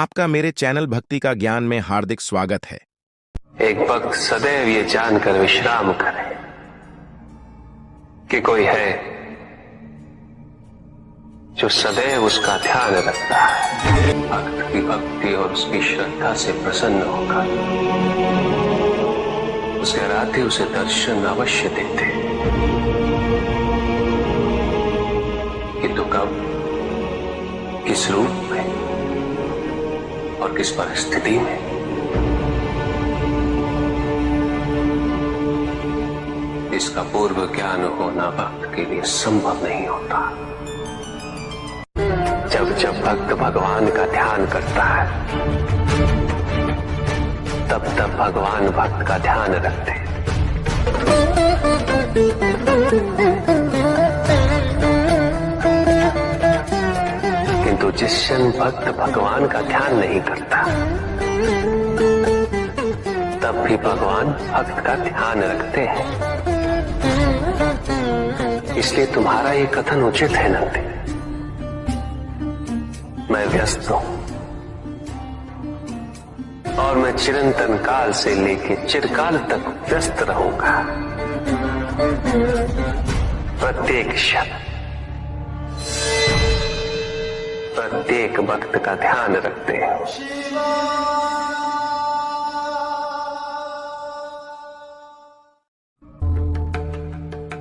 आपका मेरे चैनल भक्ति का ज्ञान में हार्दिक स्वागत है। एक भक्त सदैव ये जानकर विश्राम करे कि कोई है जो सदैव उसका ध्यान रखता है, भक्त की भक्ति और उसकी श्रद्धा से प्रसन्न होगा। उसके आराध्य उसे दर्शन अवश्य देते, किंतु कब, किस रूप में और किस परिस्थिति में, इसका पूर्व ज्ञान होना भक्त के लिए संभव नहीं होता। जब जब भक्त भगवान का ध्यान करता है, तब तब भगवान भक्त का ध्यान रखते हैं। किंतु जिस क्षण भक्त भगवान का ध्यान नहीं करता, तब भी भगवान भक्त का ध्यान रखते हैं। इसलिए तुम्हारा ये कथन उचित है नंदी। मैं व्यस्त हूं और मैं चिरंतन काल से लेकर चिरकाल तक व्यस्त रहूंगा। प्रत्येक क्षण प्रत्येक भक्त का ध्यान रखते हैं।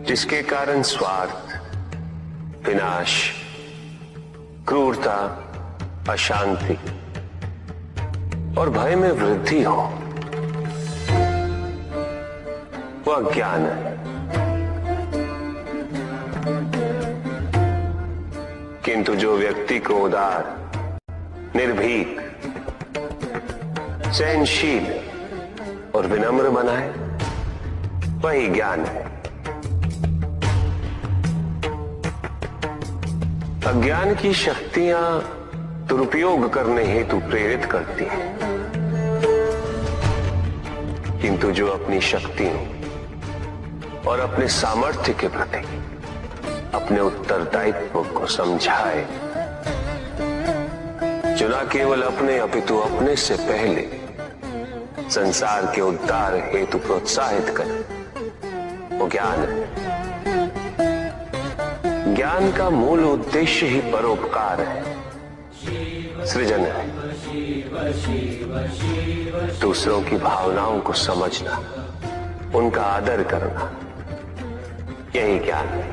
जिसके कारण स्वार्थ, विनाश, क्रूरता, अशांति और भय में वृद्धि हो, वह अज्ञान है। किंतु जो व्यक्ति को उदार, निर्भीक, सहनशील और विनम्र बनाए, वही ज्ञान है। अज्ञान की शक्तियां दुरुपयोग करने हेतु प्रेरित करती हैं, किंतु जो अपनी शक्तियों और अपने सामर्थ्य के प्रति अपने उत्तरदायित्व को समझाए, जो न केवल अपने अपितु अपने से पहले संसार के उद्धार हेतु प्रोत्साहित करे, वो ज्ञान है। ज्ञान का मूल उद्देश्य ही परोपकार है, सृजन है। दूसरों की भावनाओं को समझना, उनका आदर करना, यही ज्ञान है।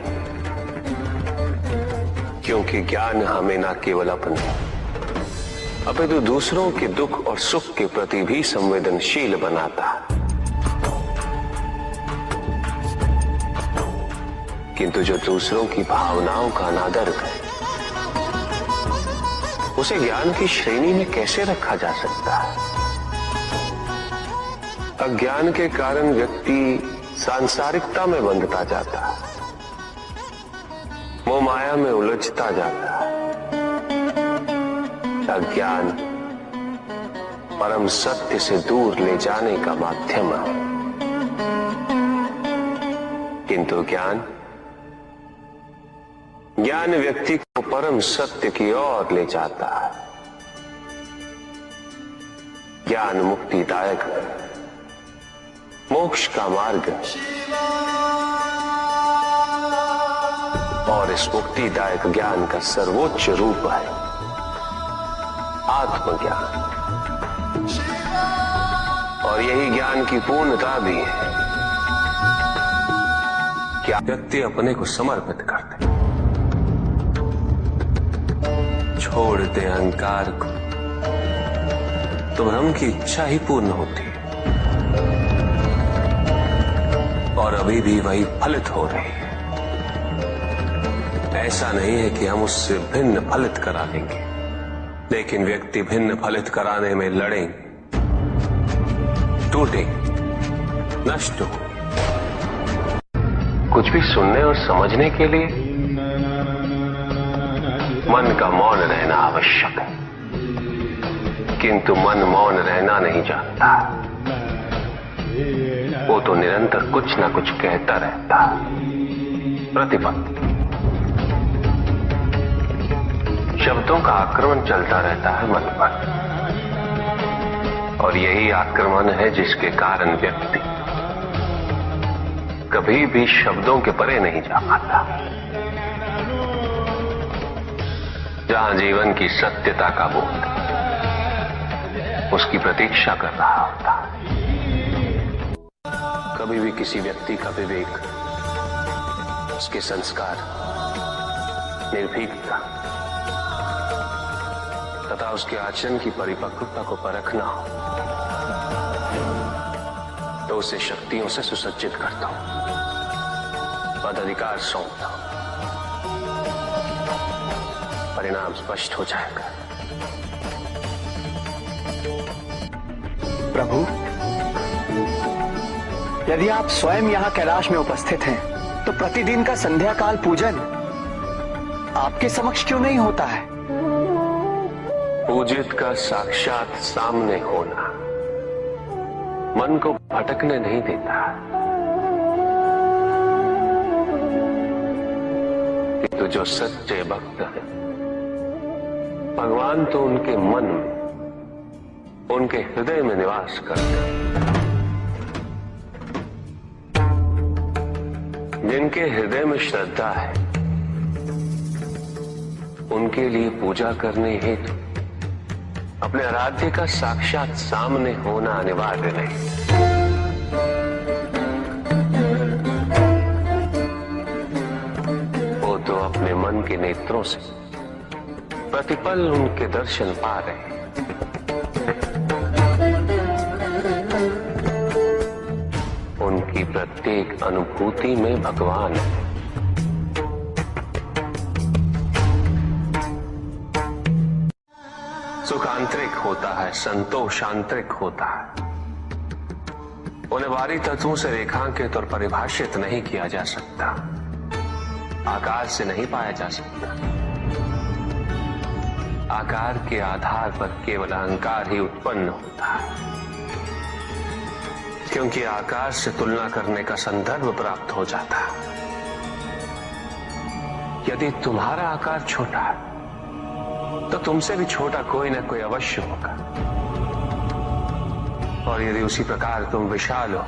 क्योंकि ज्ञान हमें न केवल अपने अपितु दूसरों के दुख और सुख के प्रति भी संवेदनशील बनाता है। किंतु जो दूसरों की भावनाओं का अनादर करे, उसे ज्ञान की श्रेणी में कैसे रखा जा सकता है? अज्ञान के कारण व्यक्ति सांसारिकता में बंधता जाता है, मोह माया में उलझता जाता है। अज्ञान परम सत्य से दूर ले जाने का माध्यम है, किंतु ज्ञान व्यक्ति को परम सत्य की ओर ले जाता है। ज्ञान मुक्तिदायक है, मोक्ष का मार्ग है, और इस मुक्तिदायक ज्ञान का सर्वोच्च रूप है आत्मज्ञान। और यही ज्ञान की पूर्णता भी है कि व्यक्ति अपने को समर्पित कर दे, छोड़ दे अहंकार को, तो ब्रह्म की इच्छा ही पूर्ण होती है, और अभी भी वही फलित हो रही है। ऐसा नहीं है कि हम उससे भिन्न फलित करा देंगे, लेकिन व्यक्ति भिन्न फलित कराने में लड़ेंगे, टूटेंगे, नष्ट हो। कुछ भी सुनने और समझने के लिए मन का मौन रहना आवश्यक है, किंतु मन मौन रहना नहीं जानता। वो तो निरंतर कुछ ना कुछ कहता रहता, प्रतिपल शब्दों का आक्रमण चलता रहता है मन पर। और यही आक्रमण है जिसके कारण व्यक्ति कभी भी शब्दों के परे नहीं जा पाता। जहां जीवन की सत्यता का बोध उसकी प्रतीक्षा कर रहा होता। कभी भी किसी व्यक्ति का विवेक, उसके संस्कार, निर्भीकता तथा उसके आचरण की परिपक्वता को परखना हो तो उसे शक्तियों से सुसज्जित करता हूं, पदाधिकार सौंपता हूं। परिणाम स्पष्ट हो जाएगा। प्रभु, यदि आप स्वयं यहाँ कैलाश में उपस्थित हैं, तो प्रतिदिन का संध्या काल पूजन आपके समक्ष क्यों नहीं होता है? पूजित का साक्षात सामने होना मन को भटकने नहीं देता, किंतु जो सच्चे भक्त हैं, भगवान तो उनके मन में, उनके हृदय में निवास करते हैं। जिनके हृदय में श्रद्धा है, उनके लिए पूजा करने हेतु अपने आराध्य का साक्षात सामने होना अनिवार्य नहीं। वो तो अपने मन के नेत्रों से प्रतिपल उनके दर्शन पा रहे हैं। उनकी प्रत्येक अनुभूति में भगवान है। सुख आंतरिक होता है, संतोष आंतरिक होता है। उन्हें बाहरी तत्वों से रेखांकित और परिभाषित नहीं किया जा सकता, आकार से नहीं पाया जा सकता। आकार के आधार पर केवल अहंकार ही उत्पन्न होता है, क्योंकि आकार से तुलना करने का संदर्भ प्राप्त हो जाता है। यदि तुम्हारा आकार छोटा है तो तुमसे भी छोटा कोई ना कोई अवश्य होगा, और यदि उसी प्रकार तुम विशाल हो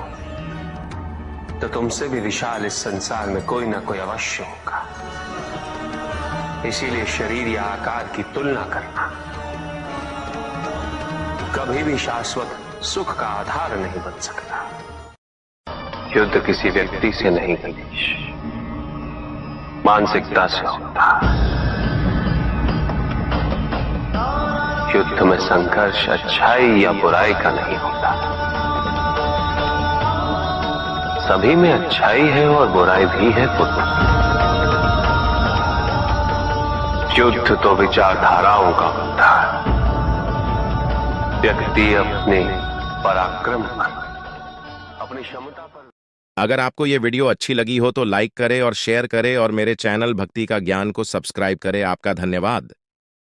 तो तुमसे भी विशाल इस संसार में कोई ना कोई अवश्य होगा। इसीलिए शरीर या आकार की तुलना करना कभी भी शाश्वत सुख का आधार नहीं बन सकता। युद्ध किसी व्यक्ति से नहीं गणेश, मानसिकता से होता है। युद्ध में संघर्ष अच्छाई या बुराई का नहीं होता, सभी में अच्छाई है और बुराई भी है पुत्र। युद्ध तो विचारधाराओं का होता है। व्यक्ति अपने पराक्रम पर, अपनी क्षमता पर। अगर आपको ये वीडियो अच्छी लगी हो तो लाइक करें और शेयर करें और मेरे चैनल भक्ति का ज्ञान को सब्सक्राइब करें। आपका धन्यवाद।